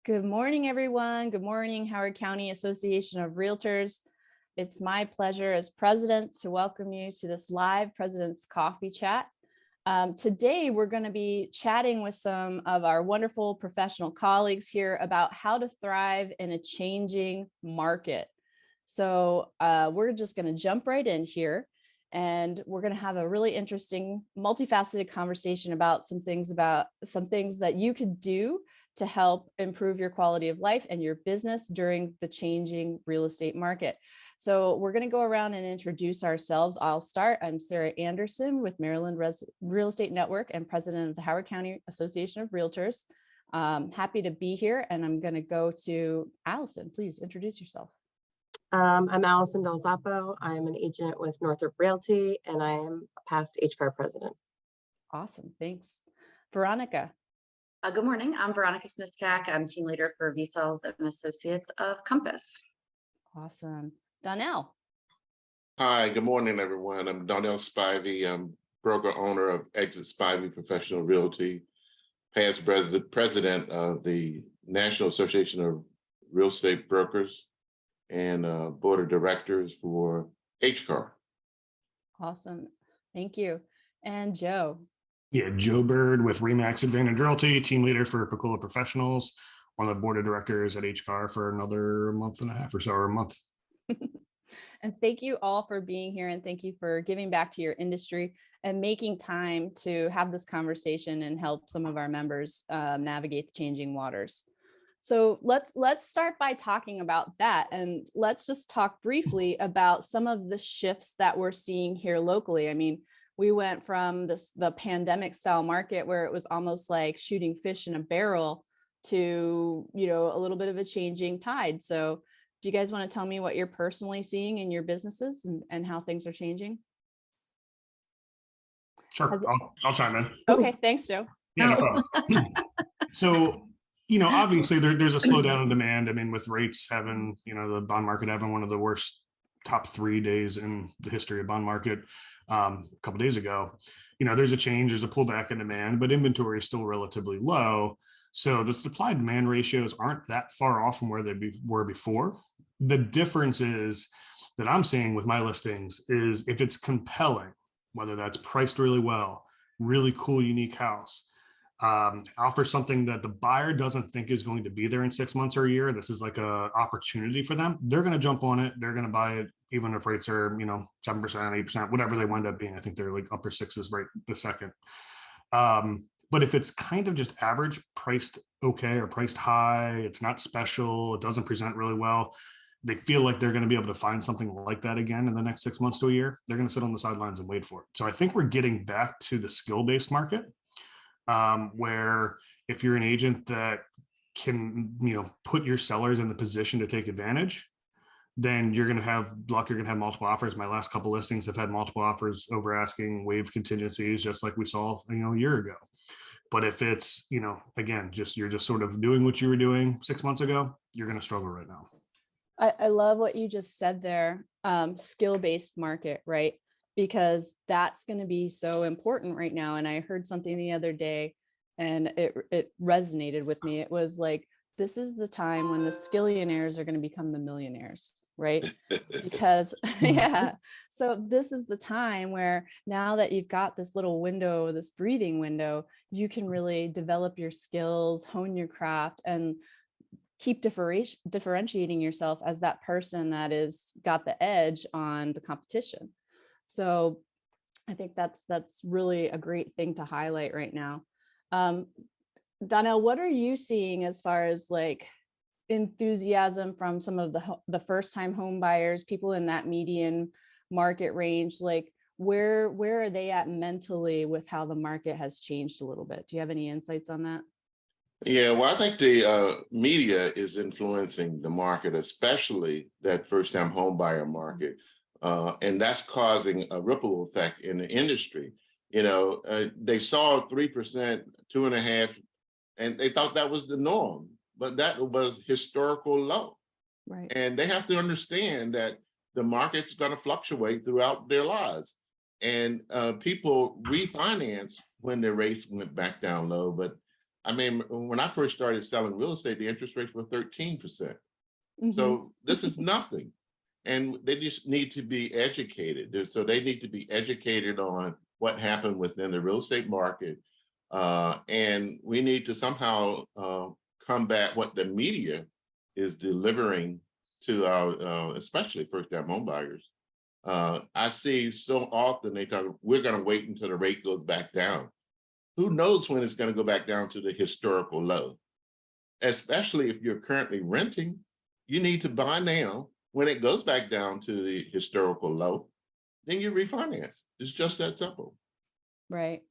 Good morning, everyone. Good morning, Howard County Association of Realtors. It's my pleasure as president to welcome you to this live President's Coffee Chat. Today, we're going to be chatting with some of our wonderful professional colleagues here about how to thrive in a changing market. So we're just going to jump right in here, and we're going to have a really interesting, multifaceted conversation about some things that you could do to help improve your quality of life and your business during the changing real estate market. So we're going to go around and introduce ourselves. I'll start. I'm Sarah Anderson with Maryland Real Estate Network and president of the Howard County Association of Realtors. Happy to be here, and I'm going to go to Allison. Please introduce yourself. I'm Allison Del Zappo. I am an agent with Northrop Realty, and I am a past HCAR president. Awesome, thanks. Veronica. Good morning. I'm Veronica Sniskak. I'm team leader for V-Sales and Associates of Compass. Awesome. Donnell. Hi, good morning, everyone. I'm Donnell Spivey. I'm broker owner of Exit Spivey Professional Realty, past president of the National Association of Real Estate Brokers, and board of directors for HCAR. Awesome. Thank you. And Joe. Yeah, Joe Bird with Remax Advantage Realty, team leader for Pecola Professionals, on the board of directors at HCAR for another month and a half or so, or a month. And thank you all for being here, and thank you for giving back to your industry and making time to have this conversation and help some of our members navigate the changing waters. So let's start by talking about that, and let's just talk briefly about some of the shifts that we're seeing here locally. I mean, we went from the pandemic style market where it was almost like shooting fish in a barrel to, a little bit of a changing tide. So do you guys want to tell me what you're personally seeing in your businesses and how things are changing? Sure, I'll chime in. Okay, thanks, Joe. Yeah, no problem. So, obviously there's a slowdown in demand. I mean, with rates having, the bond market having one of the worst top 3 days in the history of bond market a couple of days ago, there's a change, there's a pullback in demand, but inventory is still relatively low. So the supply demand ratios aren't that far off from where they were before. The difference is that I'm seeing with my listings is if it's compelling, whether that's priced really well, really cool, unique house, offer something that the buyer doesn't think is going to be there in 6 months or a year. This is like a opportunity for them. They're going to jump on it. They're going to buy it, even if rates are, 7%, 8%, whatever they wind up being. I think they're like upper sixes right this second. But if it's kind of just average, priced okay or priced high, it's not special, it doesn't present really well, they feel like they're going to be able to find something like that again in the next 6 months to a year, they're going to sit on the sidelines and wait for it. So I think we're getting back to the skill-based market, where if you're an agent that can, put your sellers in the position to take advantage, then you're going to have luck. You're going to have multiple offers. My last couple listings have had multiple offers over asking, waived contingencies, just like we saw, a year ago. But if it's, again, you're just sort of doing what you were doing 6 months ago, you're going to struggle right now. I love what you just said there, skill-based market, right? Because that's going to be so important right now. And I heard something the other day and it resonated with me. It was like, this is the time when the skillionaires are going to become the millionaires, right? Because, yeah. So this is the time where now that you've got this little window, this breathing window, you can really develop your skills, hone your craft, and keep differentiating yourself as that person that is got the edge on the competition. So I think that's really a great thing to highlight right now. Donnell, what are you seeing as far as like enthusiasm from some of the first time home buyers, people in that median market range? Like where are they at mentally with how the market has changed a little bit? Do you have any insights on that? Yeah, well, I think the media is influencing the market, especially that first-time home buyer market. And that's causing a ripple effect in the industry. They saw 3%, 2.5%, and they thought that was the norm, but that was historical low. Right. And they have to understand that the market's going to fluctuate throughout their lives. And people refinance when their rates went back down low, but I mean, when I first started selling real estate, the interest rates were 13%. Mhm. So this is nothing. And they just need to be educated. So they need to be educated on what happened within the real estate market. And we need to somehow combat what the media is delivering to our, especially first-time home buyers. I see so often they talk, we're going to wait until the rate goes back down. Who knows when it's going to go back down to the historical low? Especially if you're currently renting, you need to buy now. When it goes back down to the historical low, then you refinance. It's just that simple. Right.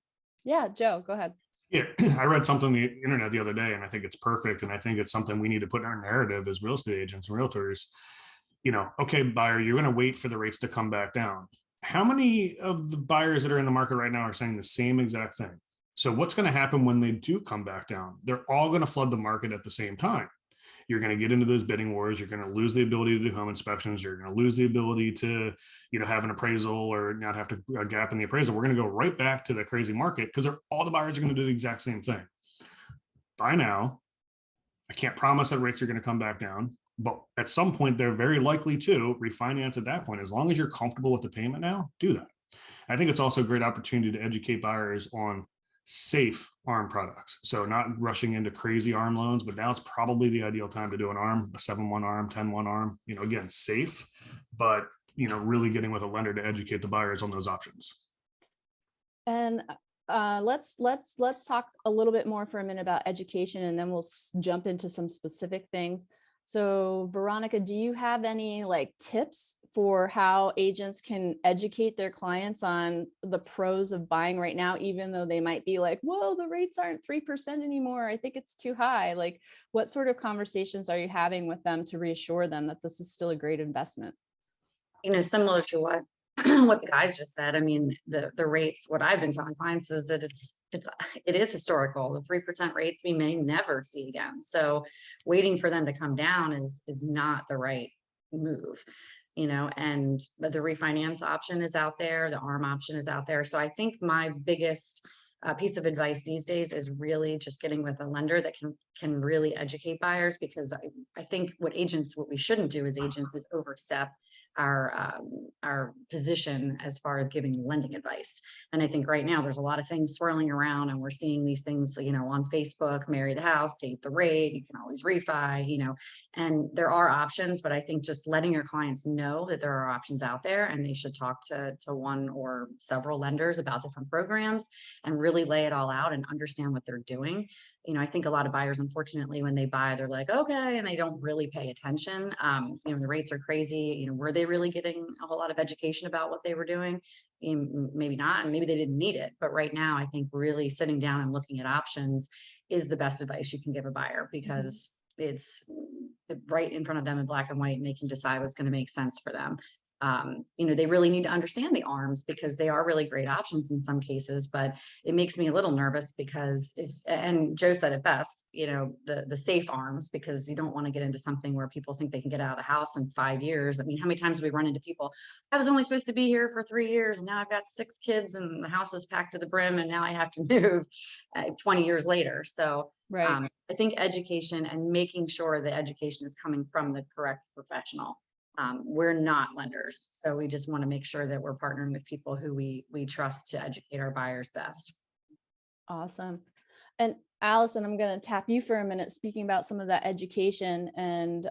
Yeah, Joe, go ahead. Yeah, I read something on the internet the other day, and I think it's perfect. And I think it's something we need to put in our narrative as real estate agents and realtors. You know, okay, buyer, you're going to wait for the rates to come back down. How many of the buyers that are in the market right now are saying the same exact thing? So what's going to happen when they do come back down? They're all going to flood the market at the same time. You're going to get into those bidding wars. You're going to lose the ability to do home inspections. You're going to lose the ability to, you know, have an appraisal or not have to a gap in the appraisal. We're going to go right back to the crazy market because all the buyers are going to do the exact same thing. By now, I can't promise that rates are going to come back down, but at some point they're very likely to refinance at that point. As long as you're comfortable with the payment now, do that. I think it's also a great opportunity to educate buyers on safe ARM products. So not rushing into crazy ARM loans, but now it's probably the ideal time to do an ARM, a 7-1 ARM, 10-1 ARM, you know, again, safe, but, you know, really getting with a lender to educate the buyers on those options. And let's talk a little bit more for a minute about education, and then we'll jump into some specific things. So Veronica, do you have any like tips for how agents can educate their clients on the pros of buying right now, even though they might be like, whoa, the rates aren't 3% anymore. I think it's too high. Like, what sort of conversations are you having with them to reassure them that this is still a great investment? You know, similar to what what the guys just said. I mean, the rates, what I've been telling clients is that it is historical. The 3% rates we may never see again. So waiting for them to come down is not the right move, you know, but the refinance option is out there, the ARM option is out there. So I think my biggest piece of advice these days is really just getting with a lender that can really educate buyers, because I think what we shouldn't do as agents is overstep our position as far as giving lending advice. And I think right now there's a lot of things swirling around, and we're seeing these things, you know, on Facebook: marry the house, date the rate, you can always refi, you know, and there are options. But I think just letting your clients know that there are options out there, and they should talk to one or several lenders about different programs and really lay it all out and understand what they're doing. You know, I think a lot of buyers, unfortunately, when they buy, they're like, okay, and they don't really pay attention. You know, the rates are crazy. You know, were they really getting a whole lot of education about what they were doing? Maybe not, and maybe they didn't need it. But right now, I think really sitting down and looking at options is the best advice you can give a buyer, because it's right in front of them in black and white, and they can decide what's going to make sense for them. You know, they really need to understand the ARMs, because they are really great options in some cases, but it makes me a little nervous because and Joe said it best, you know, the safe ARMs, because you don't want to get into something where people think they can get out of the house in 5 years. I mean, how many times do we run into people, I was only supposed to be here for 3 years, and now I've got 6 kids and the house is packed to the brim, and now I have to move 20 years later. So Right. I think education, and making sure the education is coming from the correct professional. We're not lenders, so we just want to make sure that we're partnering with people who we trust to educate our buyers best. Awesome. And Allison, I'm going to tap you for a minute, speaking about some of that education and,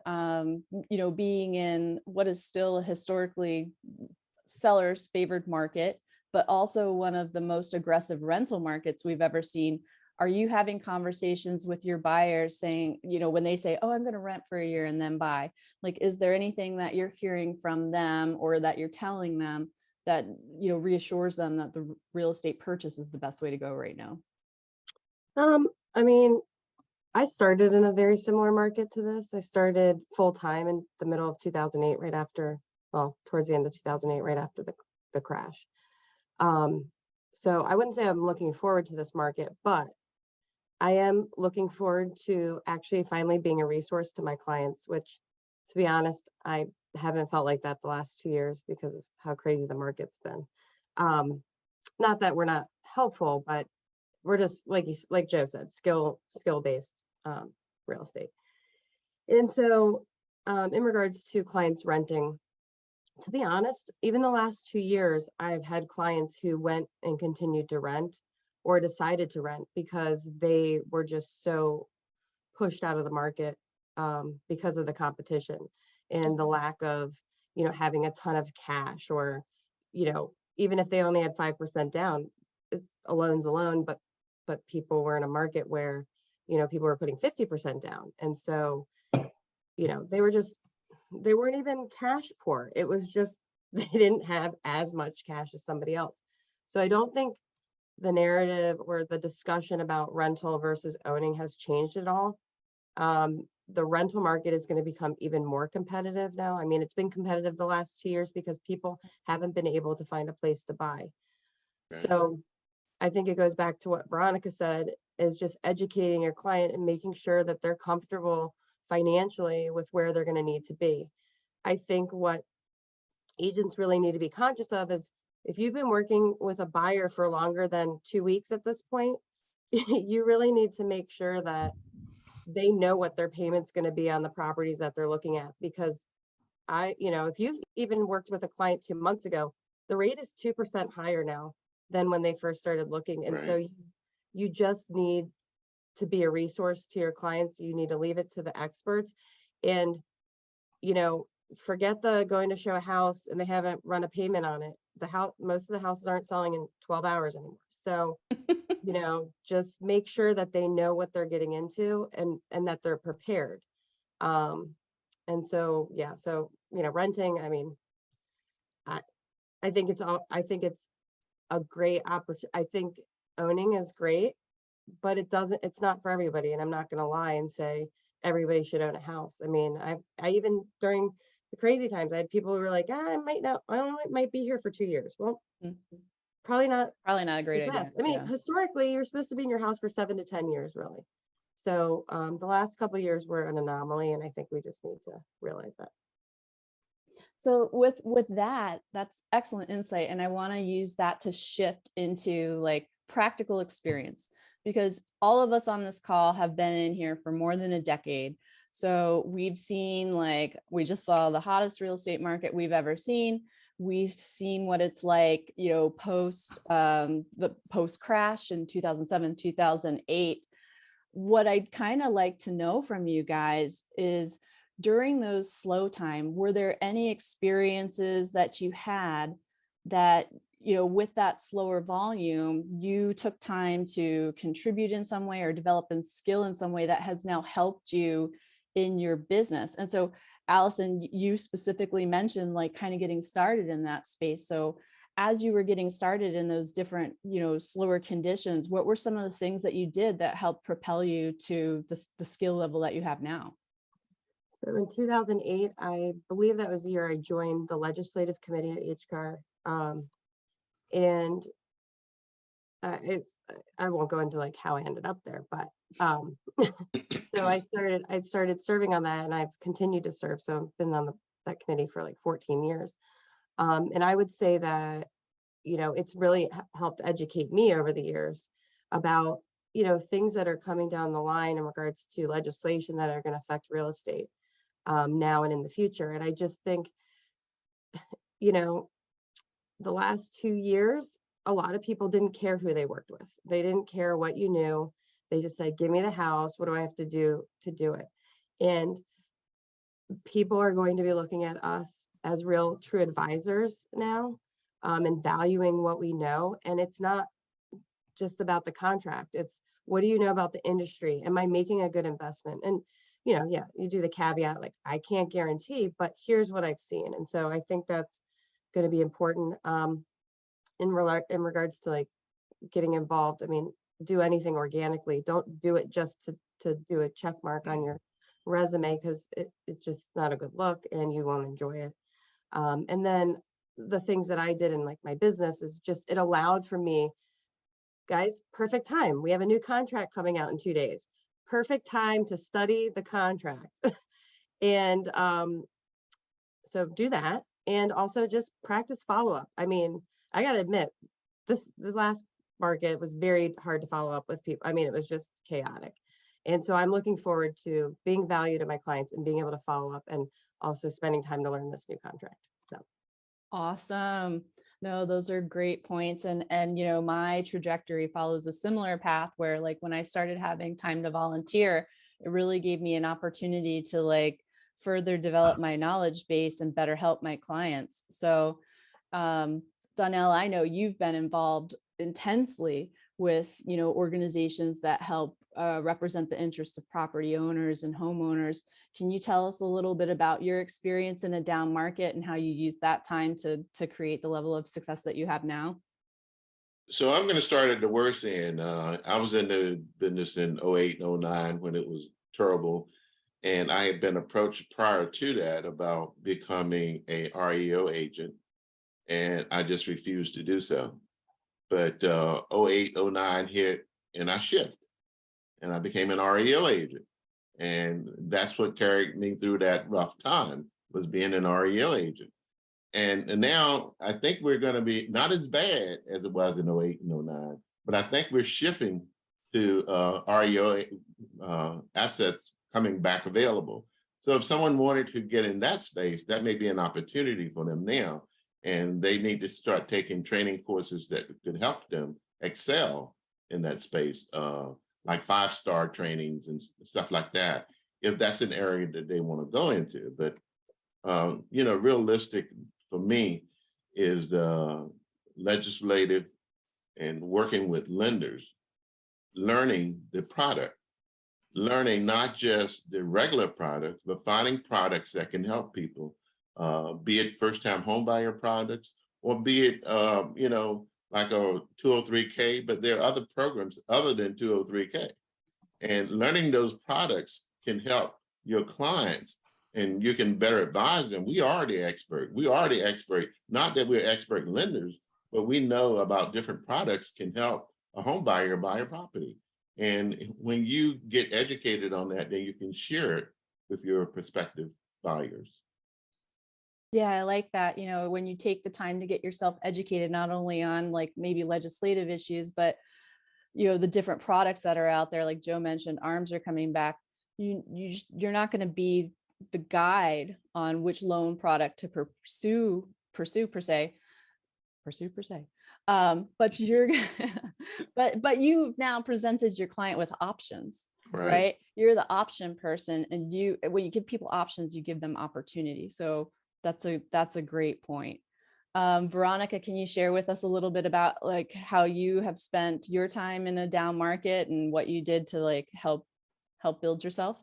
you know, being in what is still a historically sellers favored market, but also one of the most aggressive rental markets we've ever seen. Are you having conversations with your buyers saying, you know, when they say, oh, I'm going to rent for a year and then buy, like, is there anything that you're hearing from them or that you're telling them that, you know, reassures them that the real estate purchase is the best way to go right now? I mean, I started in a very similar market to this. I started full time in the middle of 2008, right after, well, towards the end of 2008, right after the crash. So I wouldn't say I'm looking forward to this market, but I am looking forward to actually finally being a resource to my clients, which, to be honest, I haven't felt like that the last 2 years because of how crazy the market's been. Not that we're not helpful, but we're just like Joe said, skill-based real estate. And so in regards to clients renting, to be honest, even the last 2 years, I've had clients who went and continued to rent or decided to rent because they were just so pushed out of the market because of the competition and the lack of, having a ton of cash, or, even if they only had 5% down, it's a loan's a loan, but people were in a market where, people were putting 50% down. And so, they weren't even cash poor. It was just, they didn't have as much cash as somebody else. So I don't think the narrative or the discussion about rental versus owning has changed at all. The rental market is going to become even more competitive now. I mean, it's been competitive the last 2 years because people haven't been able to find a place to buy. Okay. So I think it goes back to what Veronica said, is just educating your client and making sure that they're comfortable financially with where they're going to need to be. I think what agents really need to be conscious of is, if you've been working with a buyer for longer than 2 weeks at this point, you really need to make sure that they know what their payment's going to be on the properties that they're looking at. Because if you've even worked with a client 2 months ago, the rate is 2% higher now than when they first started looking. And so you just need to be a resource to your clients. You need to leave it to the experts, and, forget the going to show a house and they haven't run a payment on it. Most of the houses aren't selling in 12 hours anymore. So, just make sure that they know what they're getting into, and that they're prepared. And so, yeah, so, renting, I mean, I think it's a great opportunity. I think owning is great, but it's not for everybody. And I'm not going to lie and say everybody should own a house. I mean, I even during the crazy times, I had people who were like, I might be here for 2 years. Well, probably not a great idea. best. I mean, historically, you're supposed to be in your house for 7 to 10 years, really. So the last couple of years were an anomaly, and I think we just need to realize that. So with that's excellent insight. And I want to use that to shift into like practical experience, because all of us on this call have been in here for more than a decade. So we've seen, we just saw the hottest real estate market we've ever seen. We've seen what it's like, post the post crash in 2007, 2008. What I'd kind of like to know from you guys is, during those slow time, were there any experiences that you had that, with that slower volume, you took time to contribute in some way or develop a skill in some way that has now helped you in your business? And so, Allison, you specifically mentioned kind of getting started in that space. So as you were getting started in those different, slower conditions, what were some of the things that you did that helped propel you to the skill level that you have now? So in 2008, I believe that was the year I joined the legislative committee at HCAR. And I won't go into how I ended up there, but so I started serving on that, and I've continued to serve. So I've been on that committee for 14 years. And I would say that, it's really helped educate me over the years about, things that are coming down the line in regards to legislation that are going to affect real estate now and in the future. And I just think, the last 2 years, a lot of people didn't care who they worked with. They didn't care what you knew. They just said, give me the house. What do I have to do it? And people are going to be looking at us as real true advisors now, and valuing what we know. And it's not just about the contract. It's, what do you know about the industry? Am I making a good investment? And, yeah, you do the caveat, I can't guarantee, but here's what I've seen. And so I think that's going to be important in regards to getting involved. I mean, do anything organically. Don't do it just to do a check mark on your resume, because it's just not a good look and you won't enjoy it. And then the things that I did in my business is just, it allowed for me, guys, perfect time. We have a new contract coming out in 2 days. Perfect time to study the contract. And so do that. And also just practice follow-up. I mean, I got to admit, the last market was very hard to follow up with people. I mean, it was just chaotic. And so I'm looking forward to being valued to my clients and being able to follow up and also spending time to learn this new contract. So Awesome. No, those are great points. And you know, my trajectory follows a similar path where like when I started having time to volunteer, it really gave me an opportunity to like further develop my knowledge base and better help my clients. So Donnell, I know you've been involved intensely with, you know, organizations that help represent the interests of property owners and homeowners. Can you tell us a little bit about your experience in a down market and how you use that time to create the level of success that you have now? So I'm going to start at the worst end. I was in the business in 08 and 09 when it was terrible. And I had been approached prior to that about becoming a REO agent, and I just refused to do so. But 08, 09 hit, and I shifted, and I became an REO agent. And that's what carried me through that rough time, was being an REO agent. And now I think we're going to be not as bad as it was in 08 and 09, but I think we're shifting to REO assets coming back available. So if someone wanted to get in that space, that may be an opportunity for them now. And they need to start taking training courses that could help them excel in that space, like 5-star trainings and stuff like that, if that's an area that they want to go into. But, you know, realistic for me is legislative and working with lenders, learning the product, learning not just the regular products, but finding products that can help people, be it first-time homebuyer products, or be it, you know, like a 203K, but there are other programs other than 203K. And learning those products can help your clients, and you can better advise them. We are the expert. We are the expert, not that we're expert lenders, but we know about different products can help a home buyer buy a property. And when you get educated on that, then you can share it with your prospective buyers. Yeah, I like that. You know, when you take the time to get yourself educated, not only on like maybe legislative issues, but, you know, the different products that are out there, like Joe mentioned, ARMs are coming back. You're not going to be the guide on which loan product to pursue per se. But you're, but you've now presented your client with options, right? You're the option person, and when you give people options, you give them opportunity. So that's a great point. Veronica, can you share with us a little bit about like how you have spent your time in a down market and what you did to like help build yourself?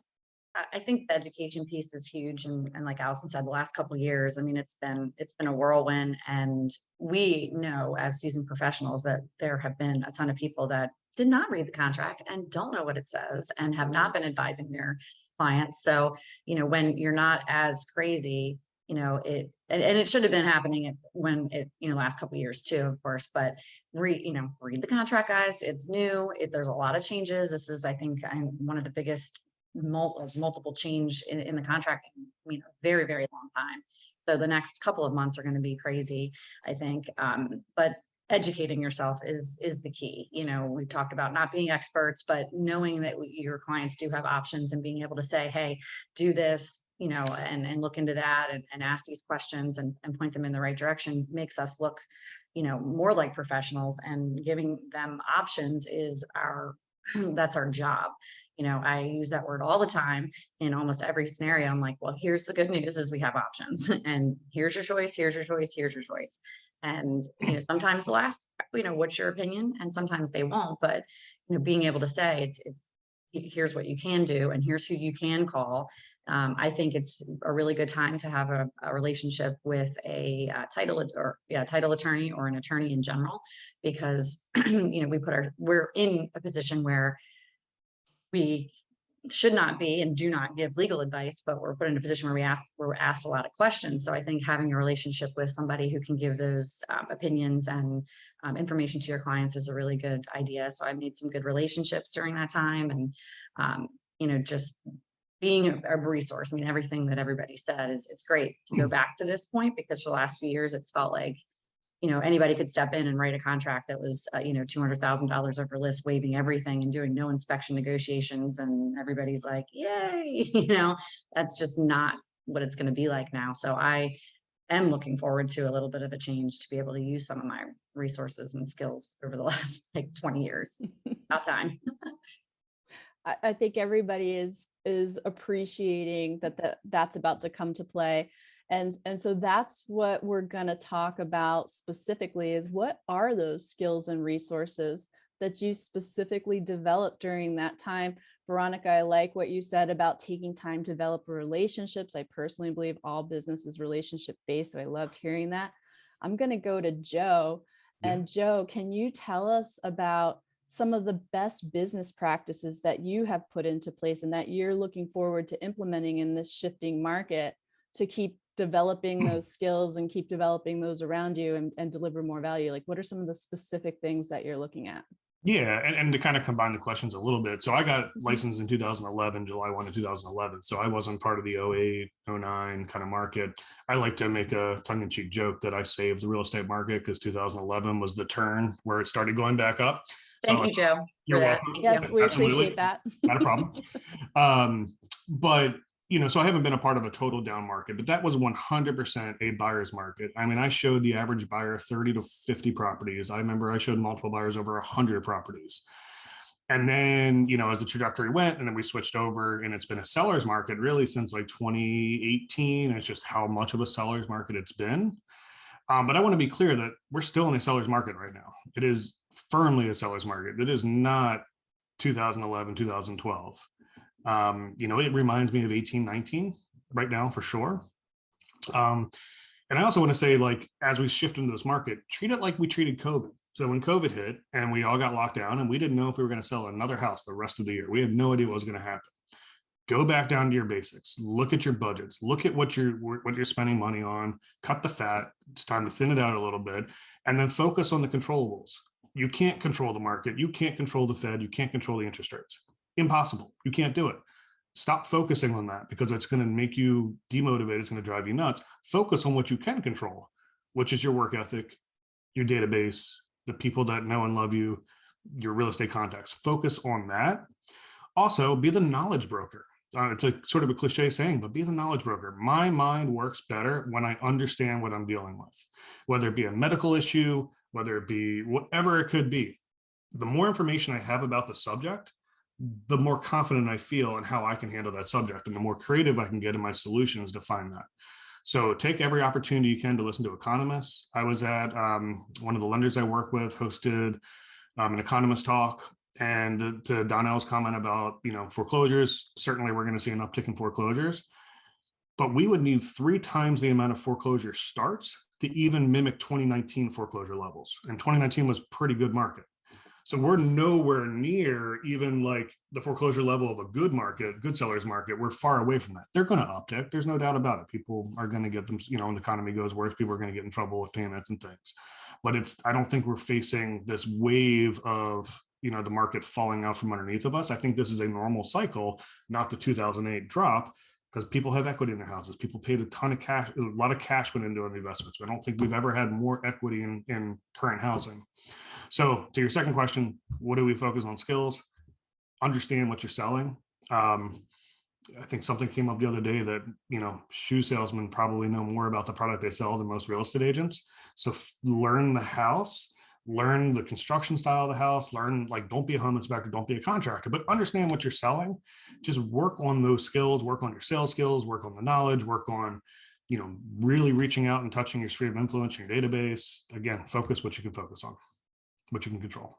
I think the education piece is huge. And like Allison said, the last couple of years, I mean, it's been a whirlwind. And we know as seasoned professionals that there have been a ton of people that did not read the contract and don't know what it says and have not been advising their clients. So, you know, when you're not as crazy, you know, and it should have been happening when it, you know, last couple of years too, of course, but read the contract, guys. It's new. There's a lot of changes. This is, I think, one of the biggest multiple change in the contract, I mean, a very, very long time. So the next couple of months are going to be crazy, I think. But educating yourself is the key. You know, we've talked about not being experts, but knowing that your clients do have options and being able to say, hey, do this, you know, and look into that and ask these questions and point them in the right direction makes us look, you know, more like professionals, and giving them options is that's our job. You know, I use that word all the time in almost every scenario. I'm like, well, here's the good news is we have options, and here's your choice, here's your choice, here's your choice. And, you know, sometimes they'll ask, you know, what's your opinion? And sometimes they won't, but, you know, being able to say it's here's what you can do, and here's who you can call. I think it's a really good time to have a relationship with a title attorney or an attorney in general, because, you know, we're in a position where we should not be and do not give legal advice, but we're put in a position where we're asked a lot of questions. So I think having a relationship with somebody who can give those opinions and information to your clients is a really good idea. So I made some good relationships during that time, and you know, just being a resource. I mean, everything that everybody said it's great to go back to this point, because for the last few years, it's felt like you know, anybody could step in and write a contract that was, you know, $200,000 over list, waiving everything and doing no inspection negotiations. And everybody's like, yay, you know, that's just not what it's going to be like now. So I am looking forward to a little bit of a change to be able to use some of my resources and skills over the last like 20 years. About time. I think everybody is appreciating that's about to come to play. And so that's what we're going to talk about specifically, is what are those skills and resources that you specifically developed during that time. Veronica, I like what you said about taking time to develop relationships. I personally believe all business is relationship based, so I love hearing that. I'm going to go to Joe. And Joe, can you tell us about some of the best business practices that you have put into place and that you're looking forward to implementing in this shifting market to keep developing those skills and keep developing those around you and deliver more value? Like, what are some of the specific things that you're looking at? Yeah, and to kind of combine the questions a little bit. So I got licensed in 2011, July 1 of 2011. So I wasn't part of the 08, 09 kind of market. I like to make a tongue-in-cheek joke that I saved the real estate market because 2011 was the turn where it started going back up. Thank you, Joe. You're for that. welcome. Yes, we Absolutely. appreciate that. Not a problem. But you know, so I haven't been a part of a total down market, but that was 100% a buyer's market. I mean, I showed the average buyer 30 to 50 properties. I remember I showed multiple buyers over 100 properties. And then, you know, as the trajectory went, and then we switched over, and it's been a seller's market really since like 2018. It's just how much of a seller's market it's been. But I want to be clear that we're still in a seller's market right now. It is firmly a seller's market. It is not 2011, 2012. You know, it reminds me of 18, 19 right now for sure. And I also want to say, like, as we shift into this market, treat it like we treated COVID. So when COVID hit and we all got locked down and we didn't know if we were going to sell another house the rest of the year, we had no idea what was going to happen. Go back down to your basics, look at your budgets, look at what you're spending money on, cut the fat. It's time to thin it out a little bit, and then focus on the controllables. You can't control the market. You can't control the Fed. You can't control the interest rates. Impossible. You can't do it. Stop focusing on that because it's going to make you demotivated. It's going to drive you nuts. Focus on what you can control, which is your work ethic, your database, the people that know and love you, your real estate contacts. Focus on that. Also, be the knowledge broker. It's a sort of a cliche saying, but be the knowledge broker. My mind works better when I understand what I'm dealing with, whether it be a medical issue, whether it be whatever it could be. The more information I have about the subject, the more confident I feel in how I can handle that subject, and the more creative I can get in my solutions to find that. So take every opportunity you can to listen to economists. I was at one of the lenders I work with hosted an economist talk. And to Donnell's comment about, you know, foreclosures, certainly we're going to see an uptick in foreclosures, but we would need 3 times the amount of foreclosure starts to even mimic 2019 foreclosure levels. And 2019 was a pretty good market. So we're nowhere near even like the foreclosure level of a good market, good seller's market. We're far away from that. They're going to uptick. There's no doubt about it. People are going to get them, you know, when the economy goes worse, people are going to get in trouble with payments and things. But I don't think we're facing this wave of, you know, the market falling out from underneath of us. I think this is a normal cycle, not the 2008 drop, because people have equity in their houses. People paid a ton of cash, a lot of cash went into the investments. I don't think we've ever had more equity in current housing. So to your second question, what do we focus on? Skills, understand what you're selling. I think something came up the other day that, you know, shoe salesmen probably know more about the product they sell than most real estate agents. So learn the house, learn the construction style of the house, learn, like, don't be a home inspector, don't be a contractor, but understand what you're selling. Just work on those skills, work on your sales skills, work on the knowledge, work on, you know, really reaching out and touching your sphere of influence, your database. Again, focus what you can focus on, what you can control.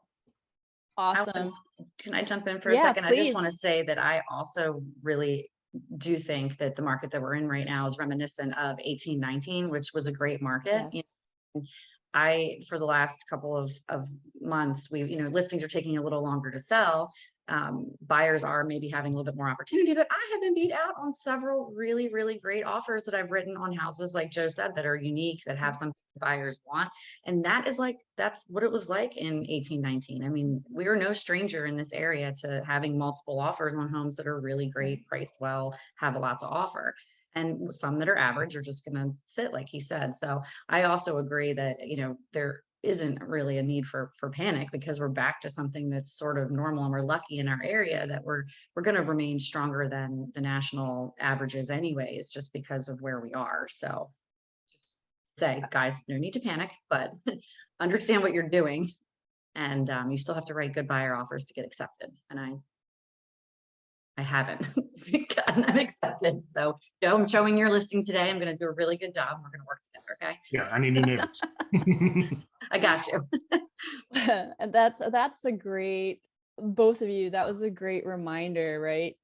Awesome. Can I jump in for a second? Please. I just want to say that I also really do think that the market that we're in right now is reminiscent of 1819, which was a great market. Yes. You know, for the last couple of months, listings are taking a little longer to sell. Buyers are maybe having a little bit more opportunity, but I have been beat out on several really, really great offers that I've written on houses, like Joe said, that are unique, that have something buyers want. And that's what it was like in 1819. I mean, we are no stranger in this area to having multiple offers on homes that are really great, priced well, have a lot to offer. And some that are average are just going to sit, like he said. So I also agree that, there isn't really a need for panic, because we're back to something that's sort of normal, and we're lucky in our area that we're going to remain stronger than the national averages anyways, just because of where we are. So say, guys, no need to panic, but understand what you're doing. And you still have to write good buyer offers to get accepted. And I haven't gotten them accepted. So Joe, I'm showing your listing today. I'm going to do a really good job. We're going to work together. Okay. Yeah, I need new neighbors. I got you. And that's a great, both of you, that was a great reminder, right?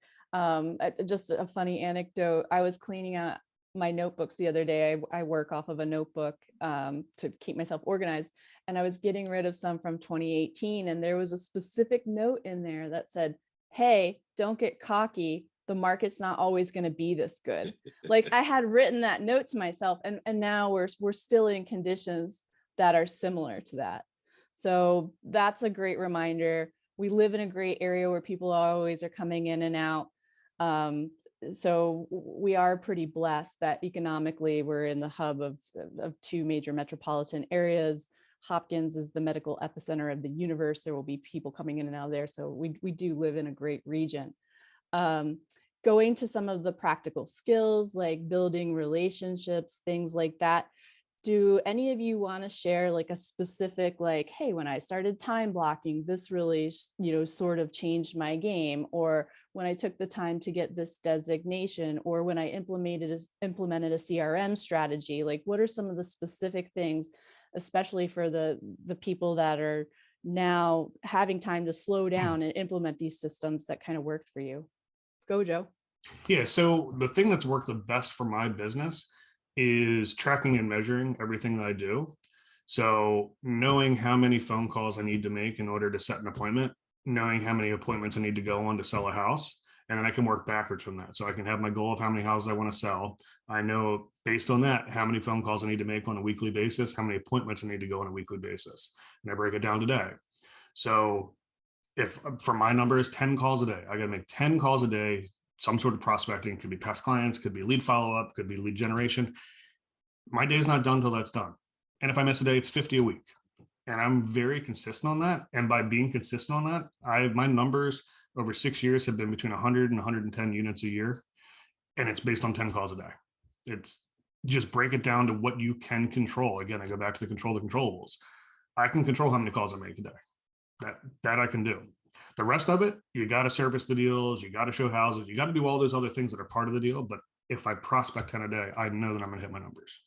Just a funny anecdote. I was cleaning out my notebooks the other day. I work off of a notebook to keep myself organized. And I was getting rid of some from 2018. And there was a specific note in there that said, hey, don't get cocky. The market's not always going to be this good. Like, I had written that note to myself, and now we're still in conditions that are similar to that. So that's a great reminder. We live in a great area where people always are coming in and out. So we are pretty blessed that economically we're in the hub of two major metropolitan areas. Hopkins is the medical epicenter of the universe. There will be people coming in and out of there. So we do live in a great region. Going to some of the practical skills like building relationships, things like that. Do any of you want to share like a specific, like, hey, when I started time blocking, this really, sort of changed my game, or when I took the time to get this designation, or when I implemented a CRM strategy? Like, what are some of the specific things, especially for the people that are now having time to slow down and implement these systems that kind of worked for you? Go, Joe. Yeah, so the thing that's worked the best for my business is tracking and measuring everything that I do. So knowing how many phone calls I need to make in order to set an appointment, knowing how many appointments I need to go on to sell a house, and then I can work backwards from that. So I can have my goal of how many houses I want to sell. I know based on that, how many phone calls I need to make on a weekly basis, how many appointments I need to go on a weekly basis. And I break it down today. So if for my number is 10 calls a day, I got to make 10 calls a day, some sort of prospecting, could be past clients, could be lead follow-up, could be lead generation. My day's not done till that's done. And if I miss a day, it's 50 a week. And I'm very consistent on that. And by being consistent on that, my numbers over 6 years have been between 100 and 110 units a year. And it's based on 10 calls a day. It's just break it down to what you can control. Again, I go back to the controllables. I can control how many calls I make a day. That I can do. The rest of it, you got to service the deals, you got to show houses, you got to do all those other things that are part of the deal. But if I prospect 10 a day, I know that I'm going to hit my numbers.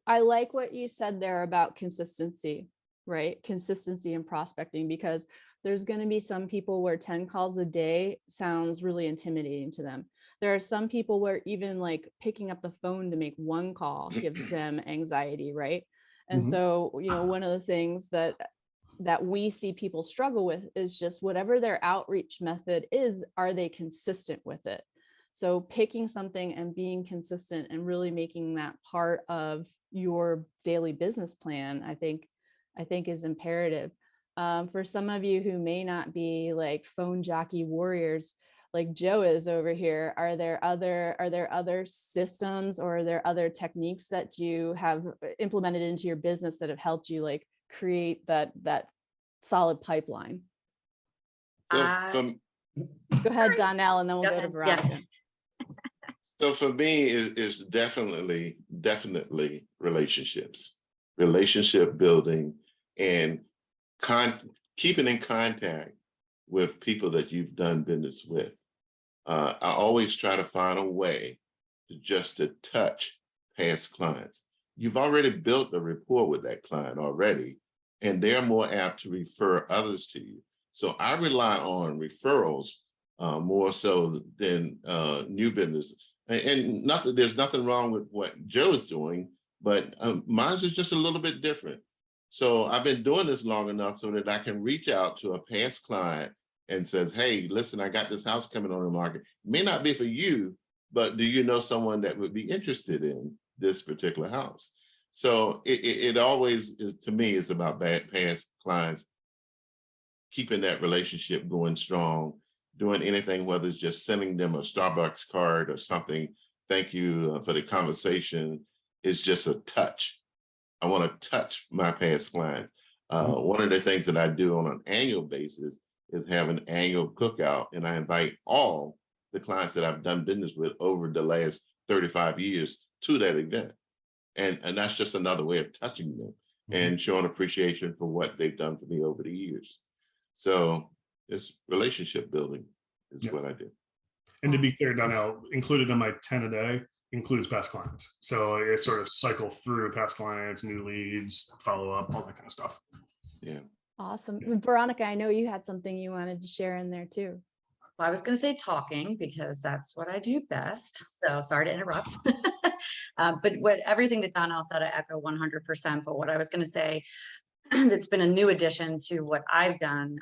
I like what you said there about consistency, right? Consistency in prospecting, because there's going to be some people where 10 calls a day sounds really intimidating to them. There are some people where even like picking up the phone to make one call gives them anxiety, right? And so, one of the things that we see people struggle with is just whatever their outreach method is, are they consistent with it? So picking something and being consistent and really making that part of your daily business plan, I think is imperative. For some of you who may not be like phone jockey warriors like Joe is over here, are there other systems, or are there other techniques that you have implemented into your business that have helped you like create that solid pipeline? So Go ahead, Donnell, and then we'll go to Veronica. So for me, it's definitely relationships, relationship building, and keeping in contact with people that you've done business with. I always try to find a way to touch past clients. You've already built a rapport with that client already, and they're more apt to refer others to you. So I rely on referrals more so than new business. And there's nothing wrong with what Joe's doing, but mine is just a little bit different. So I've been doing this long enough so that I can reach out to a past client and says, hey, listen, I got this house coming on the market. It may not be for you, but do you know someone that would be interested in this particular house? So it always is, to me, it's about past clients, keeping that relationship going strong, doing anything, whether it's just sending them a Starbucks card or something, thank you for the conversation, is just a touch. I want to touch my past clients. One of the things that I do on an annual basis is have an annual cookout, and I invite all the clients that I've done business with over the last 35 years to that event. And that's just another way of touching them and showing appreciation for what they've done for me over the years. So it's relationship building is what I do. And to be clear, Donnell, included in my 10 a day includes past clients. So it sort of cycle through past clients, new leads, follow up, all that kind of stuff. Yeah. Awesome. Veronica, I know you had something you wanted to share in there too. Well, I was going to say talking because that's what I do best. So sorry to interrupt. But everything that Donnell said, I echo 100%. But what I was going to say that's been a new addition to what I've done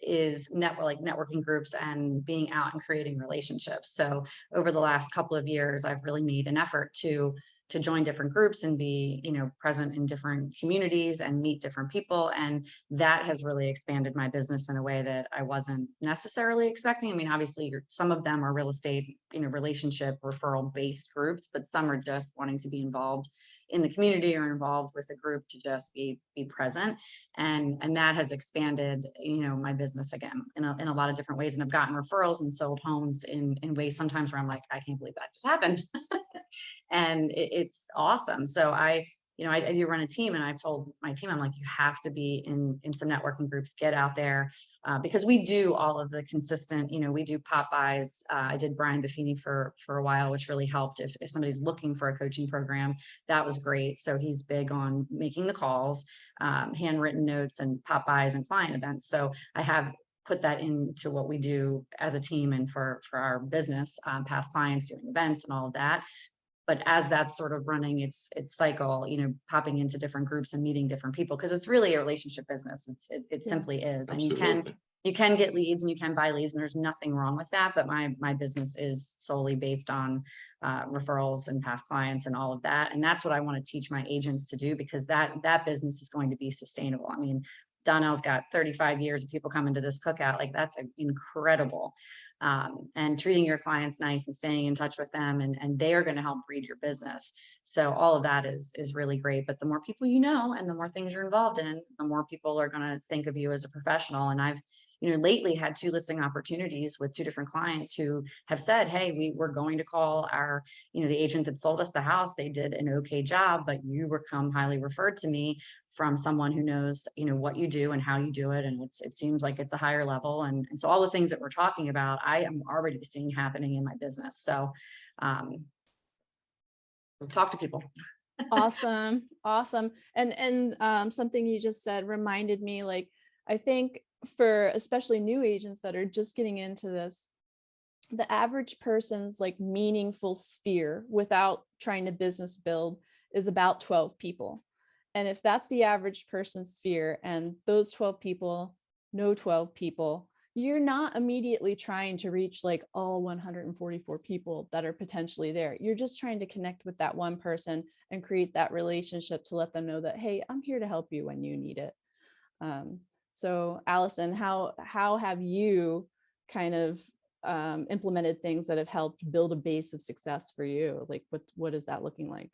is networking groups and being out and creating relationships. So over the last couple of years, I've really made an effort to join different groups and be, present in different communities and meet different people. And that has really expanded my business in a way that I wasn't necessarily expecting. I mean, obviously some of them are real estate, relationship referral based groups, but some are just wanting to be involved in the community or involved with a group to just be present. And that has expanded, my business again in a lot of different ways. And I've gotten referrals and sold homes in ways sometimes where I'm like, I can't believe that just happened. And it's awesome. So I do run a team, and I've told my team, I'm like, you have to be in some networking groups, get out there, because we do all of the consistent, we do Popeyes. I did Brian Buffini for a while, which really helped. If somebody's looking for a coaching program, that was great. So he's big on making the calls, handwritten notes, and Popeyes and client events. So I have put that into what we do as a team and for our business, past clients, doing events and all of that. But as that's sort of running its cycle, popping into different groups and meeting different people, because it's really a relationship business. It simply is. Absolutely. And you can get leads and you can buy leads, and there's nothing wrong with that. But my business is solely based on referrals and past clients and all of that. And that's what I want to teach my agents to do, because that business is going to be sustainable. I mean, Donnell's got 35 years of people coming to this cookout. Like, that's incredible. And treating your clients nice and staying in touch with them, and they are going to help breed your business. So all of that is really great. But the more people and the more things you're involved in, the more people are going to think of you as a professional. And I've lately had 2 listing opportunities with 2 different clients who have said, hey, we're going to call our, the agent that sold us the house. They did an okay job, but you were highly referred to me from someone who knows, what you do and how you do it. And it seems like it's a higher level. And so all the things that we're talking about, I am already seeing happening in my business. So talk to people. Awesome. And something you just said reminded me, like, I think for especially new agents that are just getting into this, the average person's like meaningful sphere without trying to business build is about 12 people. And if that's the average person's sphere, and those 12 people know 12 people, you're not immediately trying to reach like all 144 people that are potentially there. You're just trying to connect with that one person and create that relationship to let them know that, hey, I'm here to help you when you need it. So Allison, how have you kind of implemented things that have helped build a base of success for you? Like, what is that looking like?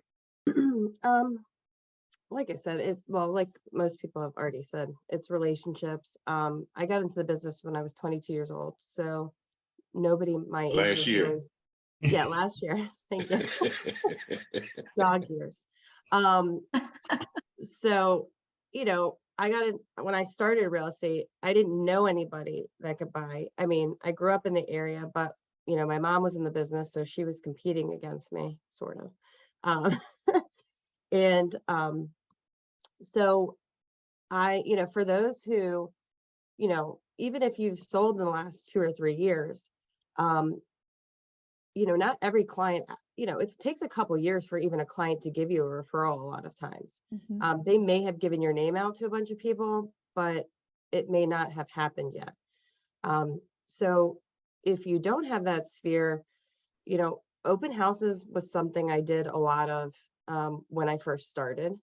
Like I said, like most people have already said, it's relationships. I got into the business when I was 22 years old. So nobody my age. Last year. Really, yeah, last year. Thank you. Dog years. So, I got in when I started real estate. I didn't know anybody that could buy. I mean, I grew up in the area, but my mom was in the business, so she was competing against me, sort of. And so I, for those who, even if you've sold in the last 2 or 3 years, not every client, it takes a couple years for even a client to give you a referral a lot of times. Mm-hmm. They may have given your name out to a bunch of people, but it may not have happened yet. So if you don't have that sphere, open houses was something I did a lot of when I first started.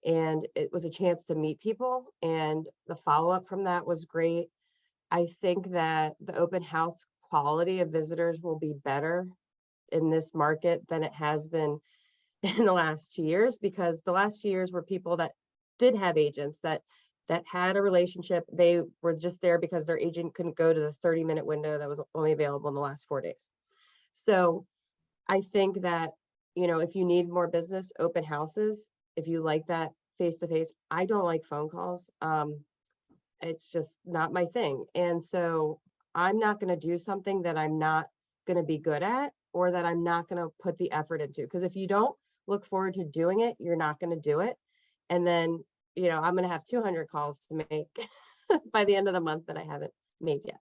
And it was a chance to meet people, and the follow-up from that was great. I think that the open house quality of visitors will be better in this market than it has been in the last 2 years, because the last 2 years were people that did have agents that had a relationship. They were just there because their agent couldn't go to the 30-minute window that was only available in the last 4 days. So I think that, you know, if you need more business, open houses, if you like that face-to-face, I don't like phone calls. It's just not my thing. And so I'm not going to do something that I'm not going to be good at, or that I'm not going to put the effort into. Because if you don't look forward to doing it, you're not going to do it. And then, you know, I'm going to have 200 calls to make by the end of the month that I haven't made yet.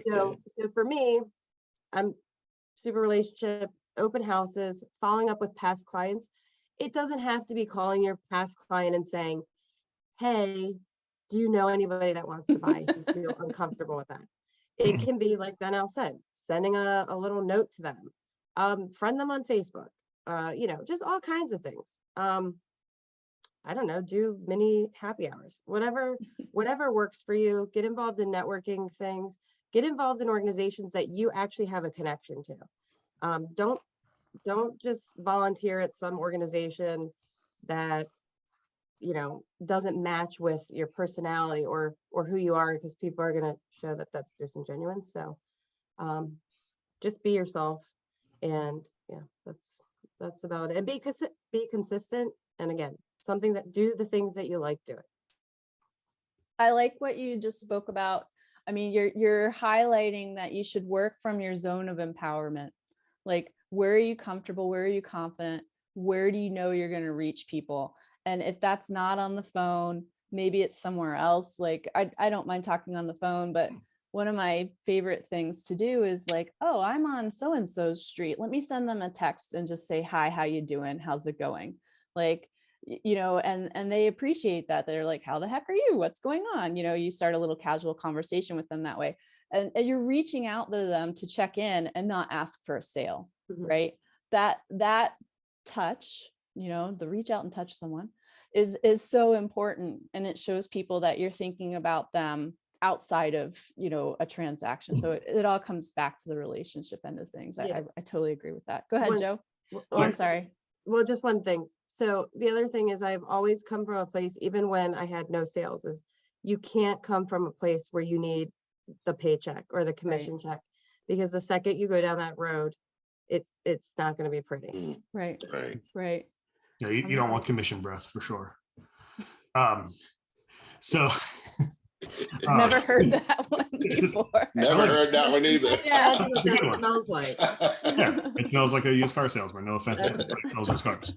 So for me, I'm super relationship, open houses, following up with past clients. It doesn't have to be calling your past client and saying, hey, do you know anybody that wants to buy if you feel uncomfortable with that? It can be like Donnell said, sending a little note to them, friend them on Facebook, you know, just all kinds of things. I don't know, do mini happy hours, whatever works for you. Get involved in networking things, get involved in organizations that you actually have a connection to. Don't just volunteer at some organization that, you know, doesn't match with your personality or who you are, because people are going to show that that's disingenuous. So just be yourself, and yeah, that's about it. And be consistent, and again, something that do the things that you like doing. I like what you just spoke about. I mean, you're highlighting that you should work from your zone of empowerment. Like, where are you comfortable? Where are you confident? Where do you know you're going to reach people? And if that's not on the phone, maybe it's somewhere else. Like, I don't mind talking on the phone, but one of my favorite things to do is like, oh, I'm on so-and-so's street. Let me send them a text and just say, hi, how you doing? How's it going? Like, you know, and they appreciate that. They're like, how the heck are you? What's going on? You know, you start a little casual conversation with them that way. And you're reaching out to them to check in and not ask for a sale, right? That touch, you know, the reach out and touch someone is so important. And it shows people that you're thinking about them outside of, you know, a transaction. So it all comes back to the relationship end of things. Yeah. I totally agree with that. Go ahead, Joe. I'm sorry. Well, just one thing. So the other thing is, I've always come from a place, even when I had no sales, is you can't come from a place where you need the paycheck or the commission check, because the second you go down that road, it's not going to be pretty. Right. Yeah, you don't want commission breath for sure. So never heard that one before. Never heard that one either. Yeah. That's what that smells like. Yeah, it smells like a used car salesman. No offense, but it sells used cars.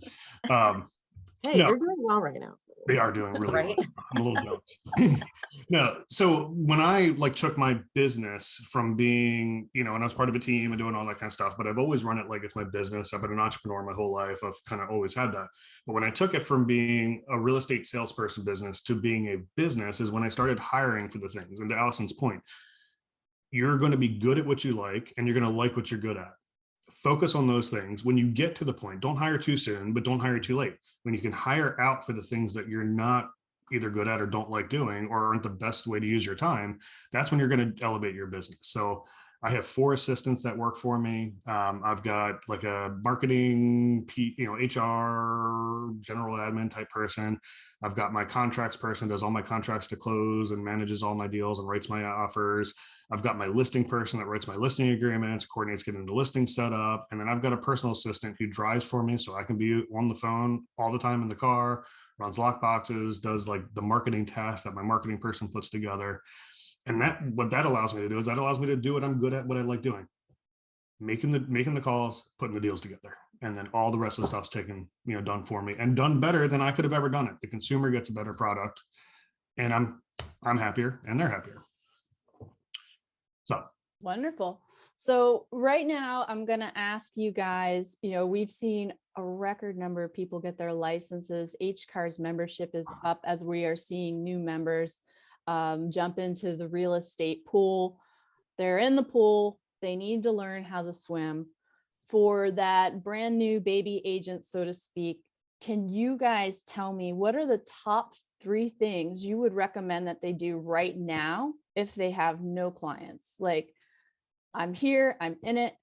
Hey, no, they're doing well right now. they are doing really Right. well. I'm a little jealous. No, so when I like took my business from being, you know, and I was part of a team and doing all that kind of stuff, but I've always run it like it's my business. I've been an entrepreneur my whole life. I've kind of always had that. But when I took it from being a real estate salesperson business to being a business is when I started hiring for the things. And to Allison's point, you're going to be good at what you like, and you're going to like what you're good at. Focus on those things. When you get to the point, don't hire too soon, but don't hire too late. When you can hire out for the things that you're not either good at or don't like doing, or aren't the best way to use your time, that's when you're going to elevate your business. So I have 4 assistants that work for me. I've got like a marketing, HR, general admin type person. I've got my contracts person, does all my contracts to close and manages all my deals and writes my offers. I've got my listing person that writes my listing agreements, coordinates getting the listing set up. And then I've got a personal assistant who drives for me so I can be on the phone all the time in the car, runs lock boxes, does like the marketing tasks that my marketing person puts together. And what that allows me to do is that allows me to do what I'm good at, what I like doing, making the calls, putting the deals together. And then all the rest of the stuff's taken, done for me and done better than I could have ever done it. The consumer gets a better product, and I'm happier and they're happier. So wonderful. So right now I'm going to ask you guys, we've seen a record number of people get their licenses. HCAR's membership is up as we are seeing new members jump into the real estate pool. They're in the pool. They need to learn how to swim. For that brand new baby agent, so to speak, can you guys tell me what are the top 3 things you would recommend that they do right now if they have no clients? Like, I'm here, I'm in it.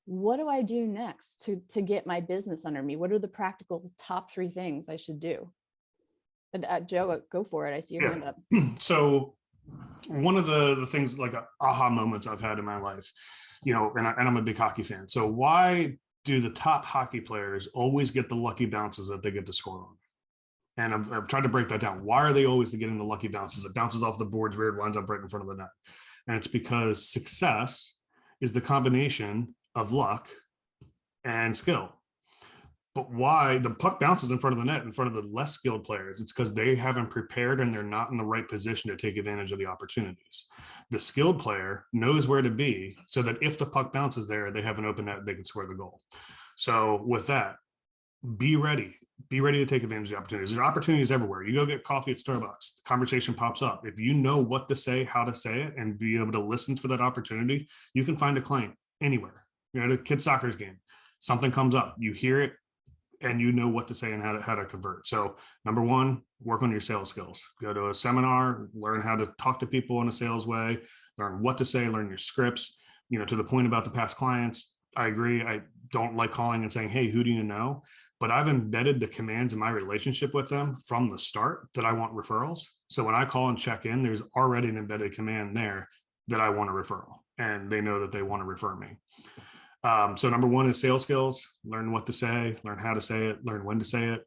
What do I do next to get my business under me? What are the practical top 3 things I should do? And Joe, go for it. I see your hand up. So one of the things, like aha moments I've had in my life, you know, and I'm a big hockey fan. So why do the top hockey players always get the lucky bounces that they get to score on? And I've tried to break that down. Why are they always getting the lucky bounces? It bounces off the boards weird, winds up right in front of the net. And it's because success is the combination of luck and skill. But why the puck bounces in front of the net in front of the less skilled players? It's because they haven't prepared and they're not in the right position to take advantage of the opportunities. The skilled player knows where to be so that if the puck bounces there, they have an open net, they can score the goal. So with that, be ready. Be ready to take advantage of the opportunities. There are opportunities everywhere. You go get coffee at Starbucks, the conversation pops up. If you know what to say, how to say it, and be able to listen for that opportunity, you can find a client anywhere. You're at a kid's soccer game, something comes up, you hear it, and you know what to say and how to convert. So number 1, work on your sales skills. Go to a seminar, learn how to talk to people in a sales way, learn what to say, learn your scripts. You know, to the point about the past clients, I agree. I don't like calling and saying, hey, who do you know? But I've embedded the commands in my relationship with them from the start that I want referrals. So when I call and check in, there's already an embedded command there that I want a referral, and they know that they want to refer me. So number 1 is sales skills, learn what to say, learn how to say it, learn when to say it.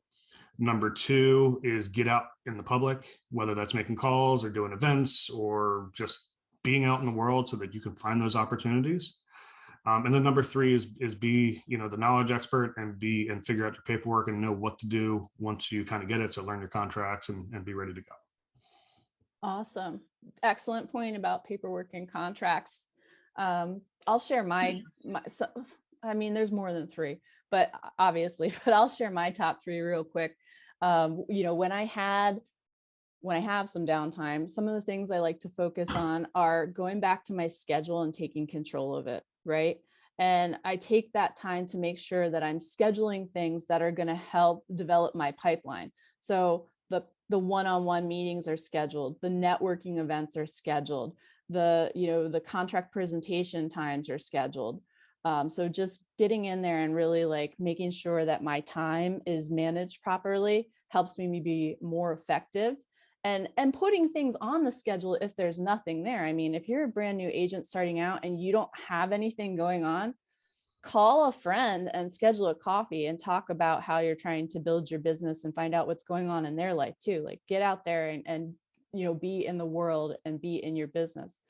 Number 2 is get out in the public, whether that's making calls or doing events or just being out in the world so that you can find those opportunities. And then number 3 is be, you know, the knowledge expert and figure out your paperwork and know what to do once you kind of get it. So learn your contracts and be ready to go. Awesome. Excellent point about paperwork and contracts. I'll share I mean, there's more than 3, but obviously, but I'll share my top 3 real quick. You know, when I have some downtime, some of the things I like to focus on are going back to my schedule and taking control of it, right? And I take that time to make sure that I'm scheduling things that are going to help develop my pipeline. So the one-on-one meetings are scheduled, the networking events are scheduled, the contract presentation times are scheduled. So just getting in there and really like making sure that my time is managed properly helps me be more effective, and putting things on the schedule if there's nothing there. I mean, if you're a brand new agent starting out and you don't have anything going on, call a friend and schedule a coffee and talk about how you're trying to build your business and find out what's going on in their life too. Like, get out there and you know, be in the world and be in your business.